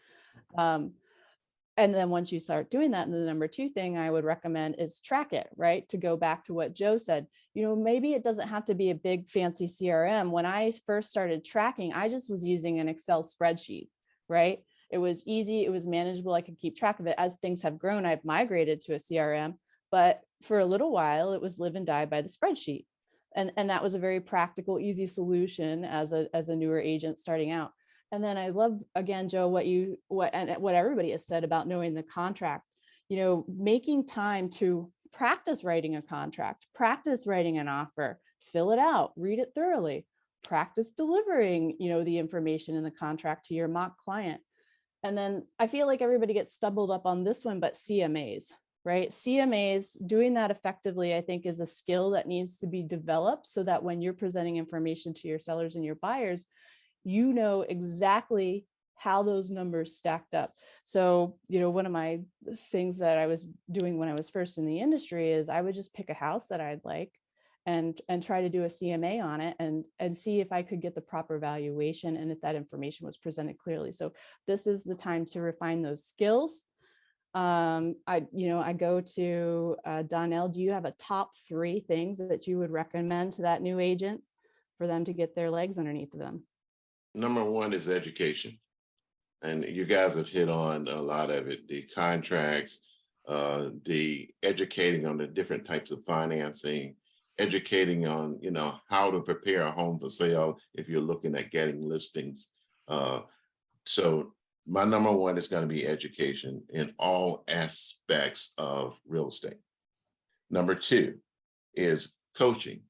And then once you start doing that, and the number 2 thing I would recommend is track it, right? To go back to what Joe said, you know, maybe it doesn't have to be a big fancy CRM. When I first started tracking, I just was using an Excel spreadsheet, right? It was easy, it was manageable, I could keep track of it. As things have grown, I've migrated to a CRM, but for a little while, it was live and die by the spreadsheet. And that was a very practical, easy solution as a newer agent starting out. And then I love, again, Joe, what everybody has said about knowing the contract, you know, making time to practice writing a contract, practice writing an offer, fill it out, read it thoroughly, practice delivering, you know, the information in the contract to your mock client. And then I feel like everybody gets stumbled up on this one, but CMAs, right? CMAs, doing that effectively, I think, is a skill that needs to be developed so that when you're presenting information to your sellers and your buyers, you know exactly how those numbers stacked up. So, you know, one of my things that I was doing when I was first in the industry is I would just pick a house that I'd like and try to do a CMA on it and see if I could get the proper valuation and if that information was presented clearly. So this is the time to refine those skills. I go to Donnell. Do you have a top 3 things that you would recommend to that new agent for them to get their legs underneath them? Number 1 is education. And you guys have hit on a lot of it, the contracts, the educating on the different types of financing, educating on, you know, how to prepare a home for sale if you're looking at getting listings. So my number 1 is going to be education in all aspects of real estate. Number 2 is coaching.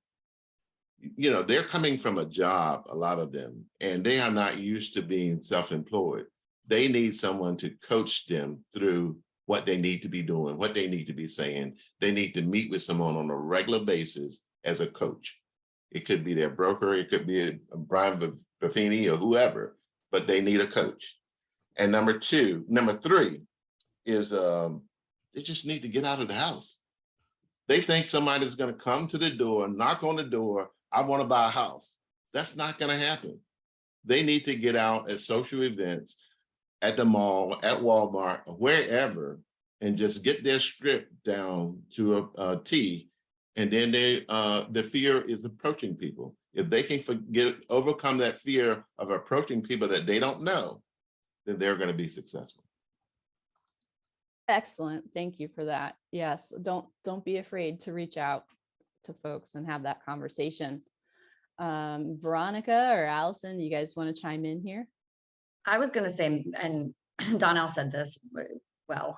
You know, they're coming from a job, a lot of them, and they are not used to being self-employed. They need someone to coach them through what they need to be doing, what they need to be saying. They need to meet with someone on a regular basis as a coach. It could be their broker, it could be a Brian Buffini or whoever, but they need a coach. And number three is they just need to get out of the house. They think somebody's going to come to the door, knock on the door, I want to buy a house. That's not going to happen. They need to get out at social events, at the mall, at Walmart, wherever, and just get their script down to a T. And then the fear is approaching people. If they can overcome that fear of approaching people that they don't know, then they're going to be successful. Excellent. Thank you for that. Yes. Don't be afraid to reach out to folks and have that conversation. Veronica or Allison, you guys want to chime in here? I was going to say, and Donnell said this, well,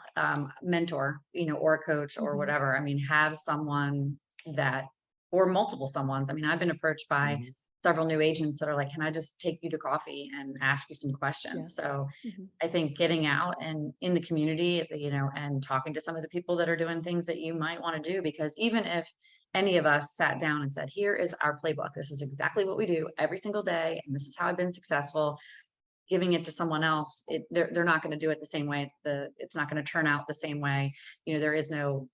mentor, or a coach or whatever. I mean, have someone that, or multiple someones. I mean, I've been approached by several new agents that are like, can I just take you to coffee and ask you some questions? Yeah. So I think getting out and in the community, and talking to some of the people that are doing things that you might want to do, because even if any of us sat down and said, here is our playbook, this is exactly what we do every single day, and this is how I've been successful, giving it to someone else, they're not going to do it the same way. It's not going to turn out the same way. There is no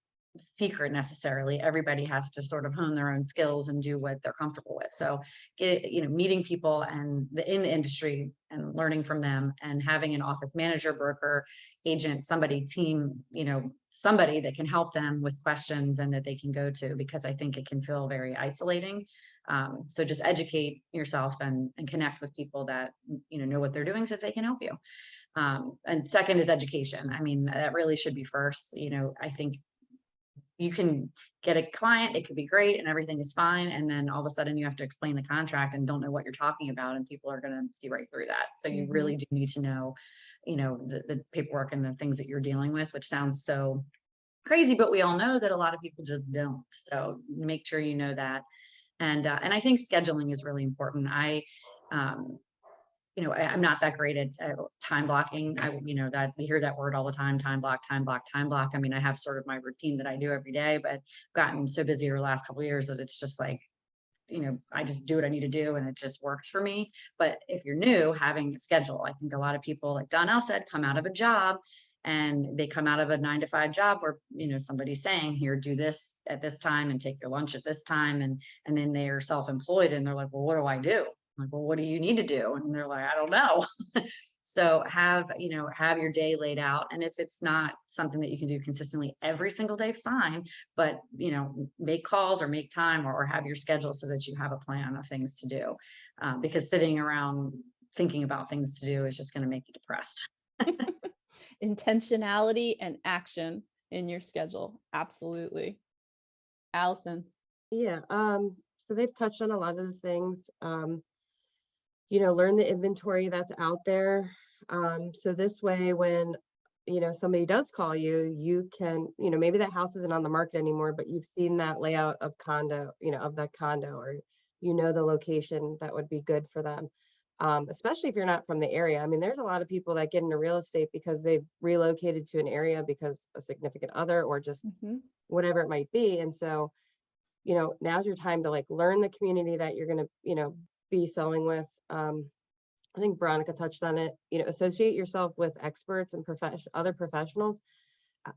secret necessarily. Everybody has to sort of hone their own skills and do what they're comfortable with. So meeting people and in the industry and learning from them, and having an office manager, broker, agent, somebody that can help them with questions and that they can go to, because I think it can feel very isolating. So just educate yourself and connect with people that know what they're doing so that they can help you. And second is education. I mean, that really should be first. I think you can get a client, it could be great and everything is fine, and then all of a sudden you have to explain the contract and don't know what you're talking about, and people are going to see right through that. So you really do need to know the paperwork and the things that you're dealing with, which sounds so crazy, but we all know that a lot of people just don't. So make sure you know that. And I think scheduling is really important. I'm not that great at time blocking. That we hear that word all the time, time block. I mean, I have sort of my routine that I do every day, but I've gotten so busy over the last couple of years that it's just like, I just do what I need to do and it just works for me. But if you're new, having a schedule, I think a lot of people, like Donnell said, come out of a job, and they come out of a 9-to-5 job where, somebody's saying, here, do this at this time and take your lunch at this time. And then they're self-employed and they're like, well, what do I do? I'm like, well, what do you need to do? And they're like, I don't know. So have your day laid out. And if it's not something that you can do consistently every single day, fine. But, make calls or make time or have your schedule so that you have a plan of things to do. Because sitting around thinking about things to do is just going to make you depressed. Intentionality and action in your schedule. Absolutely. Allison. Yeah. So they've touched on a lot of the things. Learn the inventory that's out there. So this way, when, somebody does call you, you can, maybe that house isn't on the market anymore, but you've seen that layout of condo, of that condo, or, the location that would be good for them. Especially if you're not from the area. I mean, there's a lot of people that get into real estate because they've relocated to an area because a significant other or just whatever it might be. And so, now's your time to learn the community that you're going to, be selling with. I think Veronica touched on it, associate yourself with experts and other professionals.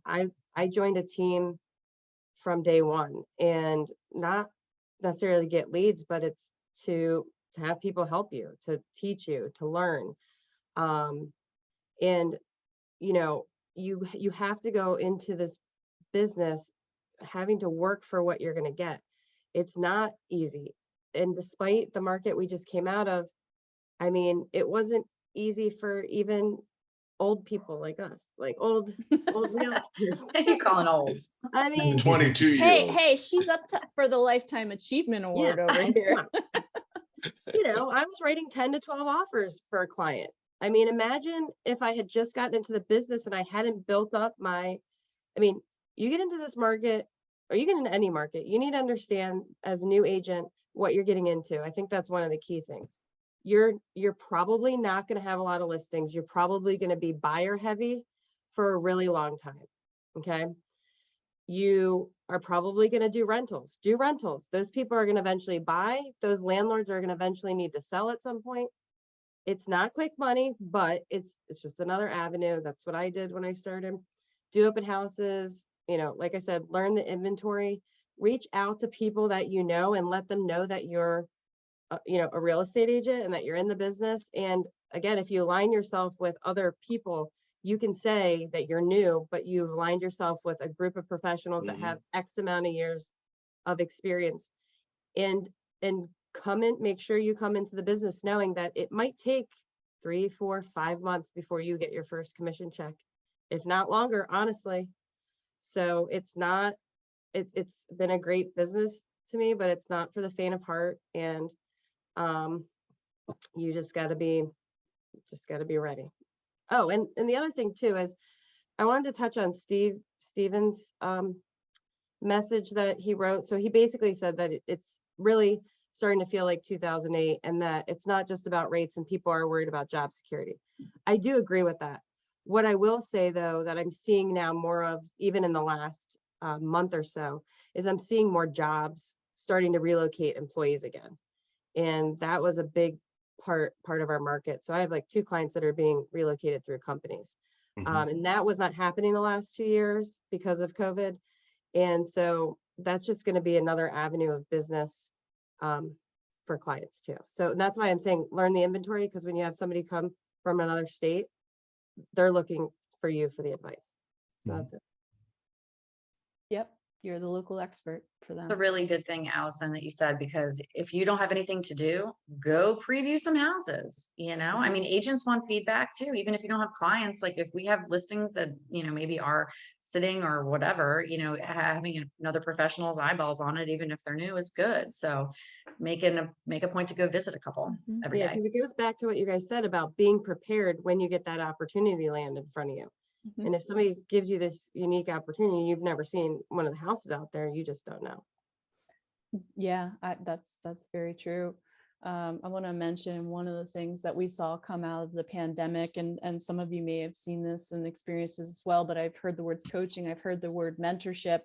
I joined a team from day one, and not necessarily get leads, but it's to have people help you, to teach you, to learn. And, you have to go into this business having to work for what you're going to get. It's not easy. And despite the market we just came out of, I mean, it wasn't easy for even old people like us, like old realtors. You're calling old. I mean, 22-year-old. Hey, she's up for the Lifetime Achievement Award over here. I was writing 10 to 12 offers for a client. I mean, imagine if I had just gotten into the business and I hadn't built up you get into this market, or you get into any market, you need to understand as a new agent what you're getting into. I think that's one of the key things. you're probably not going to have a lot of listings. You're probably going to be buyer heavy for a really long time. Okay. You are probably going to do rentals. Those people are going to eventually buy. Those landlords are going to eventually need to sell at some point. It's not quick money, but it's just another avenue. That's what I did when I started. Do open houses, you know, like I said, learn the inventory, reach out to people that you know and let them know that you're you know, a real estate agent and that you're in the business. And again, if you align yourself with other people, you can say that you're new, but you've aligned yourself with a group of professionals that have X amount of years of experience. And come in, make sure you come into the business knowing that it might take 3, 4, 5 months before you get your first commission check, if not longer, honestly. So it's been a great business to me, but it's not for the faint of heart. And you just got to be ready. Oh, and the other thing too is I wanted to touch on Steven's message that he wrote. So he basically said that it's really starting to feel like 2008 and that it's not just about rates and people are worried about job security. I do agree with that. What I will say though, that I'm seeing now more of, even in the last month or so, is I'm seeing more jobs starting to relocate employees again. And that was a big part of our market. So I have like 2 clients that are being relocated through companies. And that was not happening the last 2 years because of COVID. And so that's just going to be another avenue of business for clients too. So that's why I'm saying learn the inventory, because when you have somebody come from another state, they're looking for you for the advice. So that's it. Yep. You're the local expert for them. It's a really good thing, Allison, that you said, because if you don't have anything to do, go preview some houses. You know, I mean, agents want feedback too, even if you don't have clients. Like if we have listings that, you know, maybe are sitting or whatever, you know, having another professional's eyeballs on it, even if they're new, is good. So make a point to go visit a couple every day. Because it goes back to what you guys said about being prepared when you get that opportunity land in front of you. And if somebody gives you this unique opportunity, you've never seen one of the houses out there, you just don't know. Yeah, that's very true. I want to mention one of the things that we saw come out of the pandemic, and some of you may have seen this and experienced this as well, but I've heard the words coaching, I've heard the word mentorship.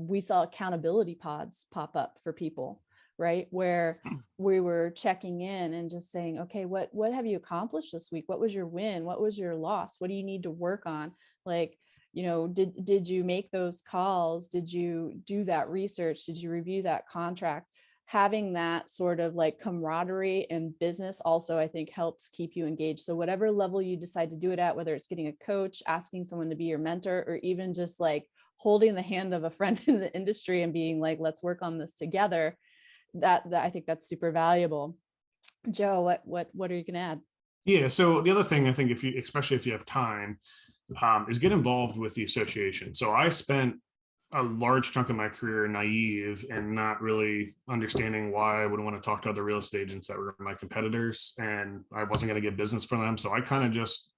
We saw accountability pods pop up for people, right? Where we were checking in and just saying, okay, what have you accomplished this week? What was your win? What was your loss? What do you need to work on? Like, you know, did you make those calls? Did you do that research? Did you review that contract? Having that sort of like camaraderie in business also, I think, helps keep you engaged. So whatever level you decide to do it at, whether it's getting a coach, asking someone to be your mentor, or even just like holding the hand of a friend in the industry and being like, let's work on this together. That I think that's super valuable. Joe, what are you gonna add? Yeah, so the other thing I think, especially if you have time, is get involved with the association. So I spent a large chunk of my career naive and not really understanding why I would want to talk to other real estate agents that were my competitors, and I wasn't going to get business from them. So I kind of just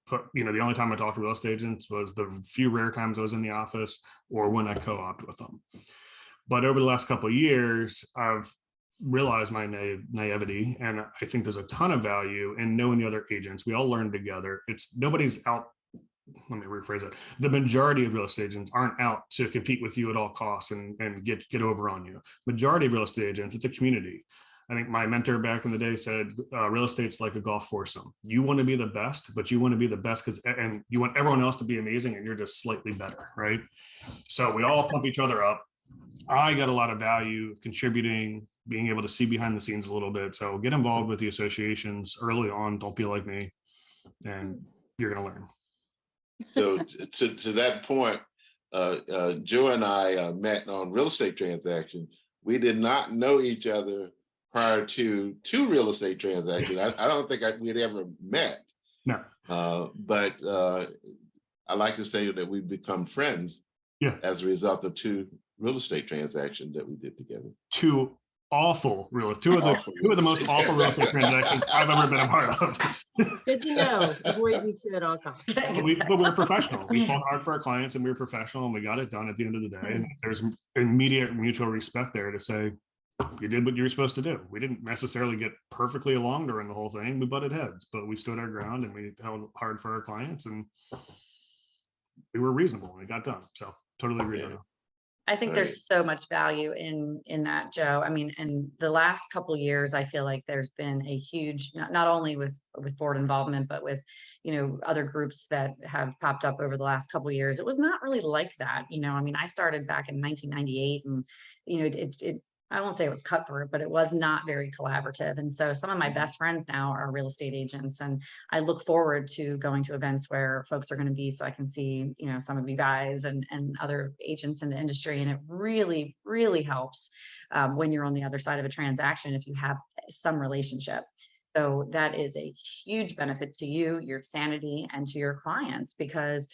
put, you know, the only time I talked to real estate agents was the few rare times I was in the office or when I co-opted with them. But over the last couple of years, I've realized my naivety, and I think there's a ton of value in knowing the other agents. We all learn together. Nobody's out. Let me rephrase it. The majority of real estate agents aren't out to compete with you at all costs and get over on you. Majority of real estate agents, it's a community. I think my mentor back in the day said, real estate's like a golf foursome. You want to be the best, but you want to be the best and you want everyone else to be amazing, and you're just slightly better, right? So we all pump each other up. I got a lot of value of contributing, being able to see behind the scenes a little bit. So get involved with the associations early on. Don't be like me, and you're going to learn. So to that point, Joe and I met on real estate transactions. We did not know each other prior to 2 real estate transactions. I don't think we'd ever met. No. But I like to say that we've become friends as a result of 2 real estate transactions that we did together. Two of the most awful real estate transactions I've ever been a part of. Good to know. Avoid you 2 at all costs. But we're professional. We fought hard for our clients, and we were professional, and we got it done at the end of the day. And there's immediate mutual respect there to say, you did what you were supposed to do. We didn't necessarily get perfectly along during the whole thing. We butted heads, but we stood our ground and we held hard for our clients, and we were reasonable and it got done. So totally agree on that. I think there's so much value in that, Joe. I mean, in the last couple of years, I feel like there's been a huge, not only with board involvement, but with, other groups that have popped up over the last couple of years. It was not really like that. I mean, I started back in 1998 and, I won't say it was cutthroat, but it was not very collaborative. And so some of my best friends now are real estate agents, and I look forward to going to events where folks are going to be, so I can see, some of you guys and other agents in the industry. And it really, really helps when you're on the other side of a transaction, if you have some relationship. So that is a huge benefit to you, your sanity, and to your clients, because,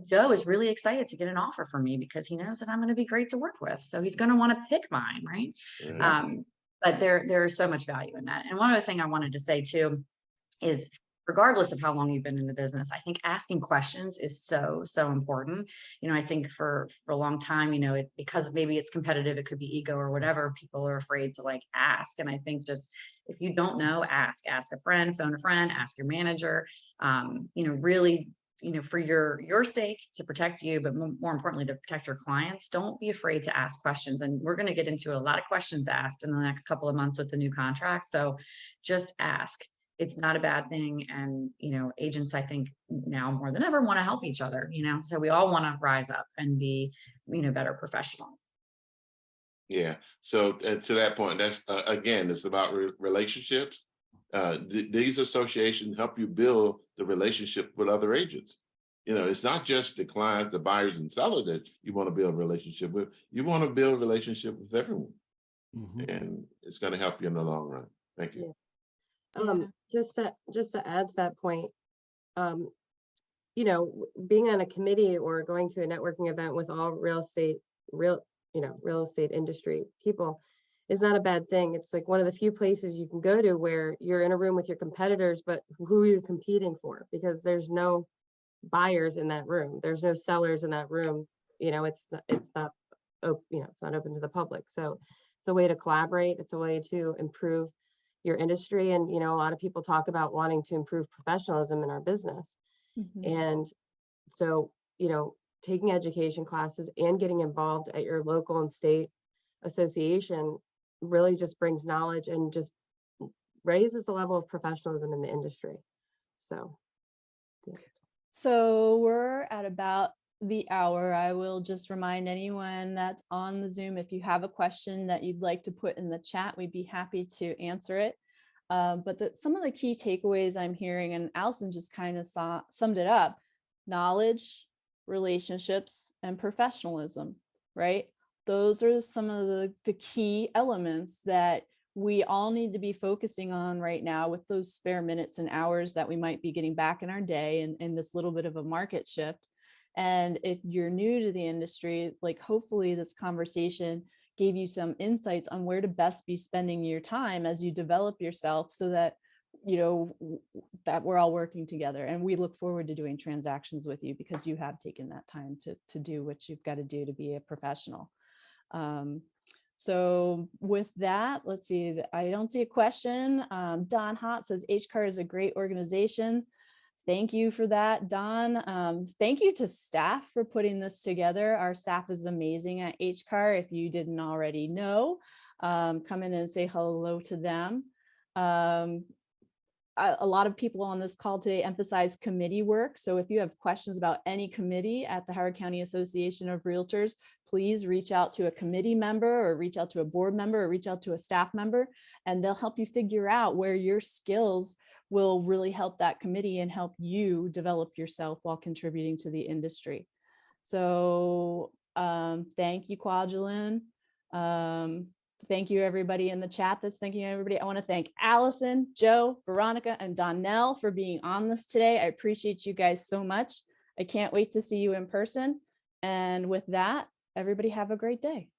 Joe is really excited to get an offer from me because he knows that I'm going to be great to work with. So he's going to want to pick mine, right? Yeah. But there is so much value in that. And one other thing I wanted to say too is, regardless of how long you've been in the business, I think asking questions is so, so important. I think for a long time, because maybe it's competitive, it could be ego or whatever, people are afraid to ask. And I think just, if you don't know, ask a friend, phone a friend, ask your manager, really, for your sake, to protect you, but more importantly, to protect your clients. Don't be afraid to ask questions. And we're going to get into a lot of questions asked in the next couple of months with the new contract. So just ask. It's not a bad thing. And, agents, I think now more than ever want to help each other, so we all want to rise up and be, better professionals. Yeah. So to that point, that's again, it's about relationships. These associations help you build the relationship with other agents. It's not just the clients, the buyers and sellers that you want to build a relationship with. You want to build a relationship with everyone. Mm-hmm. And it's going to help you in the long run. Thank you. Yeah. Just to add to that point, being on a committee or going to a networking event with all real estate industry people is not a bad thing. It's like one of the few places you can go to where you're in a room with your competitors, but who are you competing for? Because there's no buyers in that room. There's no sellers in that room. It's not open to the public. So it's a way to collaborate. It's a way to improve your industry. And, a lot of people talk about wanting to improve professionalism in our business. Mm-hmm. And so, taking education classes and getting involved at your local and state association really just brings knowledge and just raises the level of professionalism in the industry. So, yeah. So we're at about the hour. I will just remind anyone that's on the Zoom, if you have a question that you'd like to put in the chat, we'd be happy to answer it. But some of the key takeaways I'm hearing, and Allison just kind of summed it up: knowledge, relationships, and professionalism, right? Those are some of the key elements that we all need to be focusing on right now with those spare minutes and hours that we might be getting back in our day in this little bit of a market shift. And if you're new to the industry, hopefully this conversation gave you some insights on where to best be spending your time as you develop yourself, so that that we're all working together. And we look forward to doing transactions with you because you have taken that time to do what you've got to do to be a professional. So with that, let's see, I don't see a question. Don Hott says HCAR is a great organization. Thank you for that, Don. Thank you to staff for putting this together. Our staff is amazing at HCAR. If you didn't already know, come in and say hello to them. A lot of people on this call today emphasize committee work. So if you have questions about any committee at the Howard County Association of Realtors, please reach out to a committee member or reach out to a board member or reach out to a staff member, and they'll help you figure out where your skills will really help that committee and help you develop yourself while contributing to the industry. So thank you, Kwajalein. Thank you, everybody in the chat that's thanking everybody. I want to thank Allison, Joe, Veronica, and Donnell for being on this today. I appreciate you guys so much. I can't wait to see you in person. And with that, everybody have a great day.